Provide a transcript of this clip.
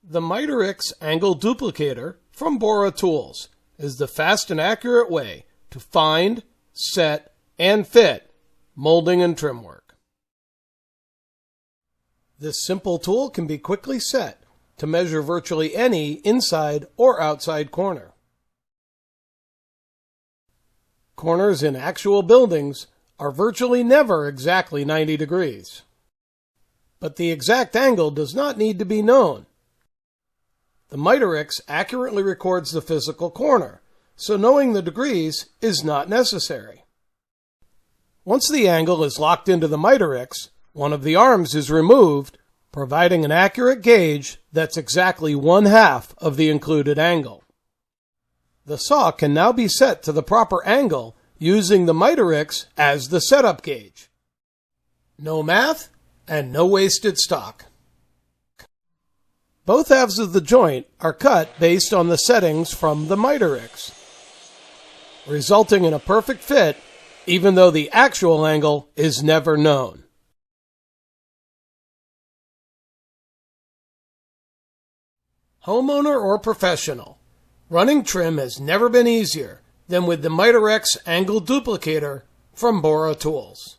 The MiteriX Angle Duplicator from BORA Tools is the fast and accurate way to find, set, and fit molding and trim work. This simple tool can be quickly set to measure virtually any inside or outside corner. Corners in actual buildings are virtually never exactly 90 degrees. But the exact angle does not need to be known. The MiteriX accurately records the physical corner, so knowing the degrees is not necessary. Once the angle is locked into the MiteriX, one of the arms is removed, providing an accurate gauge that's exactly 1/2 of the included angle. The saw can now be set to the proper angle using the MiteriX as the setup gauge. No math and no wasted stock. Both halves of the joint are cut based on the settings from the MiteriX, resulting in a perfect fit even though the actual angle is never known. Homeowner or professional, running trim has never been easier than with the MiteriX Angle Duplicator from BORA Tools.